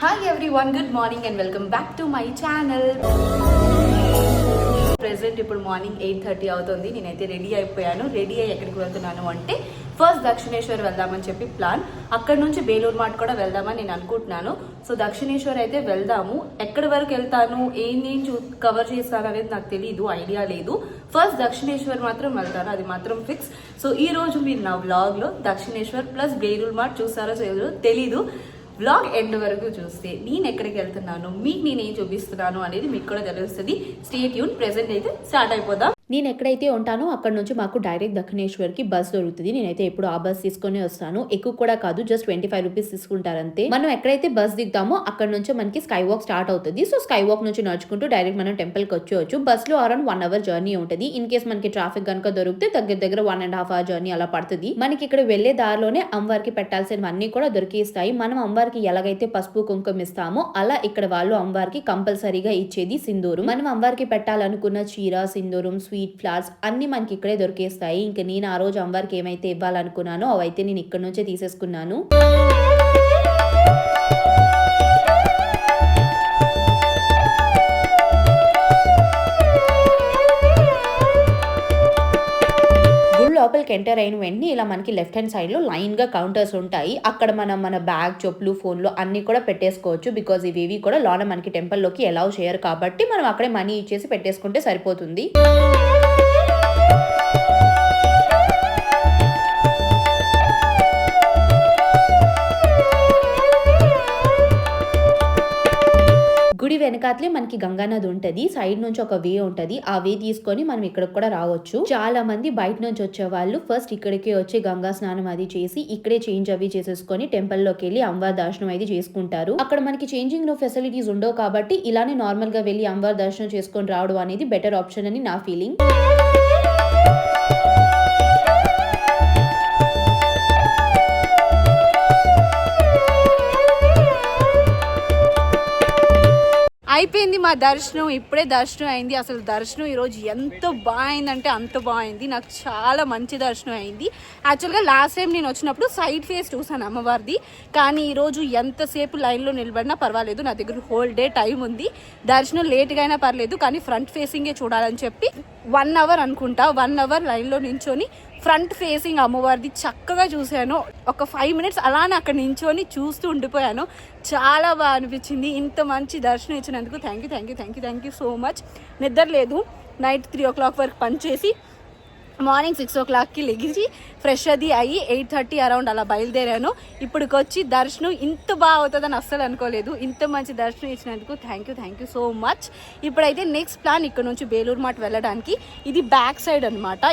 Hi everyone, good morning and welcome back to my channel. Present ఇప్పుడు morning 8:30 అవుతుంది. నేనైతే ready అయిపోయాను. Ready అయ్యి ఎక్కడికి వెళ్తున్నాను అంటే ఫస్ట్ దక్షిణేశ్వర్ వెళ్దామని చెప్పి ప్లాన్. అక్కడ నుంచి బేలూరు మార్ట్ కూడా వెళ్దామని నేను అనుకుంటున్నాను. సో దక్షిణేశ్వర్ అయితే వెళ్దాము. ఎక్కడి వరకు వెళ్తాను, ఏం కవర్ చేస్తాను అనేది నాకు తెలీదు, ఐడియా లేదు. ఫస్ట్ దక్షిణేశ్వర్ మాత్రం వెళ్తాను, అది మాత్రం ఫిక్స్. సో ఈ రోజు మీరు నా వ్లాగ్ లో దక్షిణేశ్వర్ ప్లస్ బేలూరు మార్ట్ చూస్తారో తెలీదు. వ్లాగ్ ఎండ్ వరకు చూస్తే నేను ఎక్కడికి వెళ్తున్నాను, మీకు నేనేం చూపిస్తున్నాను అనేది మీకు కూడా తెలుస్తుంది. Stay tune. ప్రెసెంట్ అయితే స్టార్ట్ అయిపోదాం. నేను ఎక్కడైతే ఉంటానో అక్కడ నుంచి మాకు డైరెక్ట్ దక్షిణేశ్వర్కి బస్ దొరుకుతుంది. నేనైతే ఎప్పుడు ఆ బస్ తీసుకుని వస్తాను. ఎక్కువ కూడా కాదు, జస్ట్ 25 రూపీస్ తీసుకుంటారంతే. మనం ఎక్కడైతే బస్ దిగుతామో అక్కడ నుంచి మనకి స్కై వాక్ స్టార్ట్ అవుతుంది. సో స్కై వాక్ నుంచి నడుచుకుంటూ డైరెక్ట్ మనం టెంపుల్ కి వచ్చేవచ్చు. బస్ లో అరౌండ్ 1 అవర్ జర్నీ ఉంటుంది. ఇన్ కేస్ మనకి ట్రాఫిక్ కనుక దొరికితే దగ్గర 1.5 అవర్ జర్నీ అలా పడుతుంది. మనకి ఇక్కడ వెళ్లే దారిలోనే అమ్మవారికి పెట్టాల్సినవన్నీ కూడా దొరికేస్తాయి. మనం అమ్మవారికి ఎలాగైతే పసుపు కుంకుమ ఇస్తామో అలా ఇక్కడ వాళ్ళు అమ్మవారికి కంపల్సరీగా ఇచ్చేది సింధూరం. మనం అమ్మవారికి పెట్టాలనుకున్న చీర, సింధూరం, స్వీట్, ఫ్లవర్స్ అన్ని మనకి ఇక్కడే దొరికేస్తాయి. ఇంకా నేను ఆ రోజు అమ్మవారికి ఏమైతే ఇవ్వాలనుకున్నానో అవైతే నేను ఇక్కడ నుంచే తీసేసుకున్నాను. లోపలికి ఎంటర్ అయిన వెంటనే ఇలా మనకి లెఫ్ట్ హ్యాండ్ సైడ్ లో లైన్ గా కౌంటర్స్ ఉంటాయి. అక్కడ మనం మన బ్యాగ్, చెప్పులు, ఫోన్లు అన్ని కూడా పెట్టేసుకోవచ్చు. బికాజ్ ఇవి కూడా లోన మనకి టెంపుల్ లోకి అలౌ చేయరు కాబట్టి మనం అక్కడే మనీ ఇచ్చేసి పెట్టేసుకుంటే సరిపోతుంది. గుడి వెనకాతలే మనకి గంగానది ఉంటది. సైడ్ నుంచి ఒక వే ఉంటది. ఆ వే తీసుకొని మనం ఇక్కడికి కూడా రావచ్చు. చాలా మంది బయట నుంచి వచ్చే వాళ్ళు ఫస్ట్ ఇక్కడికి వచ్చి గంగా స్నానం అది చేసి ఇక్కడే చేంజ్ అవి చేసేసుకొని టెంపుల్ లోకి వెళ్ళి అమ్మవారి దర్శనం అయితే చేసుకుంటారు. అక్కడ మనకి చేంజింగ్ లో ఫెసిలిటీస్ ఉండవు కాబట్టి ఇలానే నార్మల్ గా వెళ్ళి అమ్మవారి దర్శనం చేసుకొని రావడం అనేది బెటర్ ఆప్షన్ అని నా ఫీలింగ్. అయిపోయింది మా దర్శనం. ఇప్పుడే దర్శనం అయింది. అసలు దర్శనం ఈరోజు ఎంత బాగుందంటే అంత బాగుంది. నాకు చాలా మంచి దర్శనం అయింది. యాక్చువల్గా లాస్ట్ టైం నేను వచ్చినప్పుడు సైడ్ ఫేస్ చూసాను అమ్మవారిది. కానీ ఈరోజు ఎంతసేపు లైన్లో నిలబడినా పర్వాలేదు, నా దగ్గర హోల్ డే టైం ఉంది. దర్శనం లేట్గా అయినా పర్లేదు కానీ ఫ్రంట్ ఫేసింగే చూడాలని చెప్పి 1 అవర్ అనుకుంటా, 1 అవర్ లైన్లో నించొని ఫ్రంట్ ఫేసింగ్ అమ్మవారిది చక్కగా చూశాను. ఒక 5 మినిట్స్ అలానే అక్కడ నించొని చూస్తూ ఉండిపోయాను. చాలా బాగా అనిపించింది. ఇంత మంచి దర్శనం ఇచ్చినందుకు థ్యాంక్ యూ సో మచ్. నిద్ర లేదు. నైట్ 3 o'clock వరకు పనిచేసి మార్నింగ్ 6 o'clockకి లెగిసి ఫ్రెష్ అది అయ్యి 8:30 అరౌండ్ అలా బయలుదేరాను. ఇప్పటికి వచ్చి దర్శనం ఇంత బాగా అవుతుందని అస్సలు అనుకోలేదు. ఇంత మంచి దర్శనం ఇచ్చినందుకు థ్యాంక్ యూ సో మచ్. ఇప్పుడైతే నెక్స్ట్ ప్లాన్ ఇక్కడ నుంచి బేలూరు మార్ట్ వెళ్ళడానికి. ఇది బ్యాక్ సైడ్ అనమాట.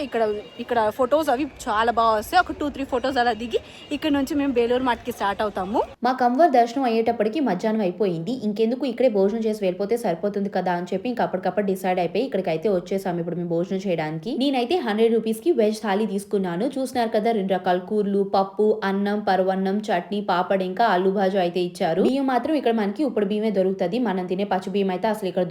ఇక్కడ ఫొటోస్ అవి చాలా బాగా వస్తాయి. ఒక 2-3 ఫొటోస్ అలా దిగి ఇక్కడ నుంచి మేము బేలూరు మార్ట్కి స్టార్ట్ అవుతాము. మా అమ్మవారి దర్శనం అయ్యేటప్పటికి మధ్యాహ్నం అయిపోయింది. ఇంకెందుకు ఇక్కడే భోజనం చేసి వెళ్ళిపోతే సరిపోతుంది కదా అని చెప్పి ఇంకా అప్పటికప్పుడు డిసైడ్ అయిపోయి ఇక్కడికి అయితే వచ్చేసాము ఇప్పుడు మేము భోజనం చేయడానికి. నేనైతే 100 రూపీస్ కి వెజ్ థాలీ తీసుకున్నాను. చూసినారు కదా, 2 రకాల కూరలు, పప్పు, అన్నం, పరవన్నం, చట్నీ, పాపడ్, ఇంకా ఆలు భాజు అయితే ఇచ్చారు. బియ్యం మాత్రం ఇక్కడ మనకి ఇప్పుడు బియ్యమే దొరుకుతుంది. మనం తినే పచ్చి బియ్యం అయితే అసలు ఇక్కడ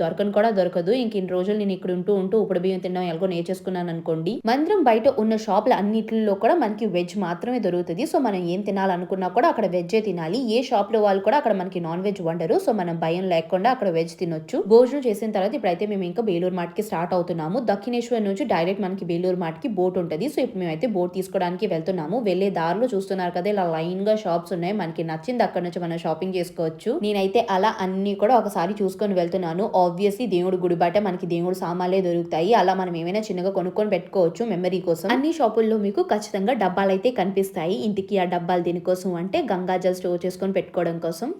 దొరకదు. ఇంక ఇన్ని రోజులు నేను ఇక్కడ ఉంటూ ఇప్పుడు బియ్యం తినడం ఎలాగో నేర్చేసుకున్నాను అనుకోండి. మందిరం బయట ఉన్న షాపులు అన్నిటిలో కూడా మనకి వెజ్ మాత్రమే దొరుకుతుంది. సో మనం ఏం తినాలనుకున్నా కూడా అక్కడ వెజ్జే తినాలి. ఏ షాప్ లో వాళ్ళు కూడా అక్కడ మనకి నాన్ వెజ్ వండరు. సో మనం భయం లేకుండా అక్కడ వెజ్ తినొచ్చు. భోజనం చేసిన తర్వాత ఇప్పుడైతే మేము ఇంకా బేలూరు మార్ట్ కి స్టార్ట్ అవుతున్నాము. దక్షిణేశ్వర్ నుంచి డైరెక్ట్ మనకి బేలూరు మార్ట్ కి బోట్ ఉంటుంది. సో ఇప్పుడు మేమైతే బోట్ తీసుకోవడానికి వెళ్తున్నాము. వెళ్లే దారిలో చూస్తున్నారు కదా ఇలా లైన్ గా షాప్స్ ఉన్నాయి. మనకి నచ్చింది అక్కడ నుంచి మనం షాపింగ్ చేసుకోవచ్చు. నేనైతే అలా అన్ని కూడా ఒకసారి చూసుకొని వెళ్తున్నాను. ఆబ్వియస్లీ దేవుడు గుడి బయట మనకి దేవుడు సామాన్లే దొరుకుతాయి. అలా మనం ఏమైనా చిన్నగా కొనుక్కొని పెట్టుకోవచ్చు మెమరీ కోసం. అన్ని షాపుల్లో మీకు ఖచ్చితంగా డబ్బాలు అయితే కనిపిస్తాయి. ఇంటికి ఆ డబ్బాలు దీనికోసం అంటే గంగాజల్ స్టోర్ చేసుకొని పెట్టుకోవడం కోసం.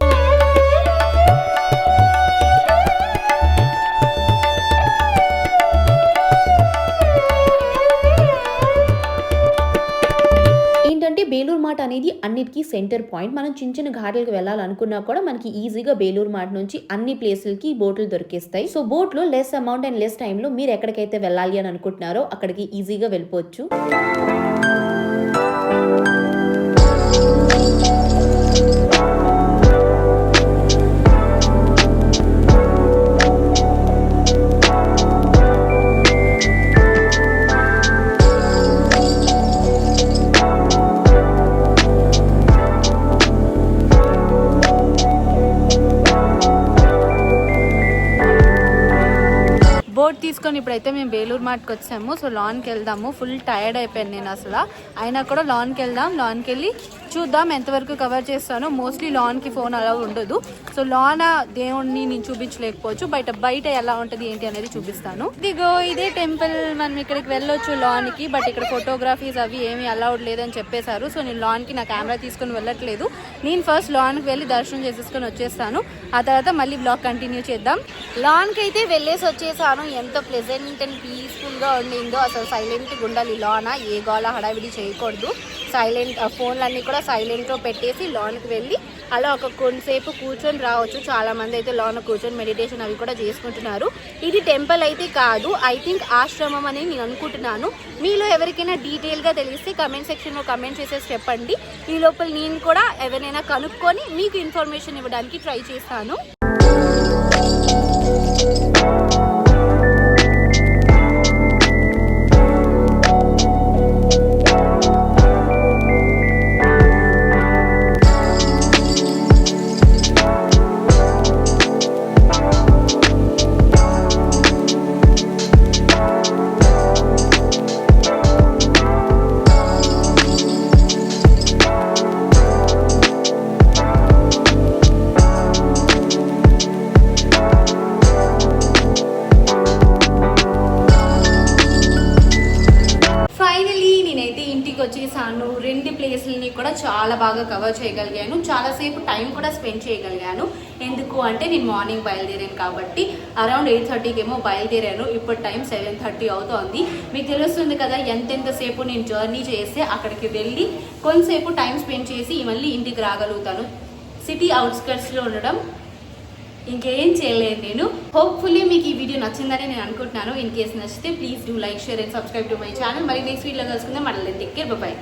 బేలూరు మార్ట్ అనేది అన్నిటికీ సెంటర్ పాయింట్. మనం చిన్న ఘాట్లకు వెళ్ళాలనుకున్నా కూడా మనకి ఈజీగా బేలూరు మార్ట్ నుంచి అన్ని ప్లేసులకి బోట్లు దొరికేస్తాయి. సో బోట్ లో less amount and less time లో మీరు ఎక్కడికైతే వెళ్ళాలి అని అనుకుంటున్నారో అక్కడికి ఈజీగా వెళ్ళిపోవచ్చు. బోట్ తీసుకొని ఇప్పుడైతే మేము బేలూరు మార్ట్కి వచ్చాము. సో లాన్కి వెళ్దాము. ఫుల్ టైర్డ్ అయిపోయాను నేను అసలు. అయినా కూడా లాన్కి వెళ్దాం. లాన్కి వెళ్ళి చూద్దాం ఎంతవరకు కవర్ చేస్తాను. మోస్ట్లీ లాన్కి ఫోన్ అలా ఉండదు. సో లాన్ దేవుణ్ణి నేను చూపించలేకపోవచ్చు. బయట ఎలా ఉంటుంది ఏంటి అనేది చూపిస్తాను. ఇదిగో ఇదే టెంపుల్. మనం ఇక్కడికి వెళ్ళొచ్చు లాన్కి. బట్ ఇక్కడ ఫోటోగ్రఫీస్ అవి ఏమీ అలౌడ్ లేదని చెప్పేశారు. సో నేను లాన్కి నా కెమెరా తీసుకొని వెళ్ళట్లేదు. నేను ఫస్ట్ లాన్కి వెళ్ళి దర్శనం చేసేసుకొని వచ్చేస్తాను. ఆ తర్వాత మళ్ళీ బ్లాగ్ కంటిన్యూ చేద్దాం. లాన్కి అయితే వెళ్ళేసి వచ్చేసాను. ఎంత ప్లెజెంట్ అండ్ పీస్ఫుల్గా ఉండిందో. అసలు సైలెంట్గా ఉండాలి లాన్. ఏ గోల హడావిడి చేయకూడదు. సైలెంట్ ఫోన్లన్నీ కూడా సైలెంట్లో పెట్టేసి లాన్కి వెళ్ళి అలా ఒక కొంతసేపు కూర్చొని రావచ్చు. చాలా మంది అయితే లాన్ కూర్చొని మెడిటేషన్ అవి కూడా చేసుకుంటున్నారు. ఇది టెంపుల్ అయితే కాదు, ఐ థింక్ ఆశ్రమం అని నేను అనుకుంటున్నాను. మీలో ఎవరికైనా డీటెయిల్గా తెలిస్తే కమెంట్ సెక్షన్లో కమెంట్ చేసేసి చెప్పండి. ఈ లోపల నేను కూడా ఎవరైనా కనుక్కొని మీకు ఇన్ఫర్మేషన్ ఇవ్వడానికి ట్రై చేస్తాను. వచ్చేసాను. 2 ప్లేస్లని కూడా చాలా బాగా కవర్ చేయగలిగాను. చాలాసేపు టైం కూడా స్పెండ్ చేయగలిగాను. ఎందుకు అంటే నేను మార్నింగ్ బయలుదేరాను కాబట్టి అరౌండ్ 8:30కి ఏమో బయలుదేరాను. ఇప్పుడు టైం 7:30 అవుతోంది. మీకు తెలుస్తుంది కదా ఎంతసేపు నేను జర్నీ చేస్తే అక్కడికి వెళ్ళి కొంతసేపు టైం స్పెండ్ చేసి మళ్ళీ ఇంటికి రాగలుగుతాను. సిటీ అవుట్స్కర్ట్స్లో ఉండడం ఇంకేం చేయలేదు నేను. హోప్ఫుల్లీ మీకు ఈ వీడియో నచ్చిందని నేను అనుకుంటున్నాను. ఇన్ కేసు నచ్చితే please do like, share and subscribe to my channel. మరి నెక్స్ట్ వీడియోలో కలుసుకుందాం. మళ్ళీ టేక్ కేర్, బై.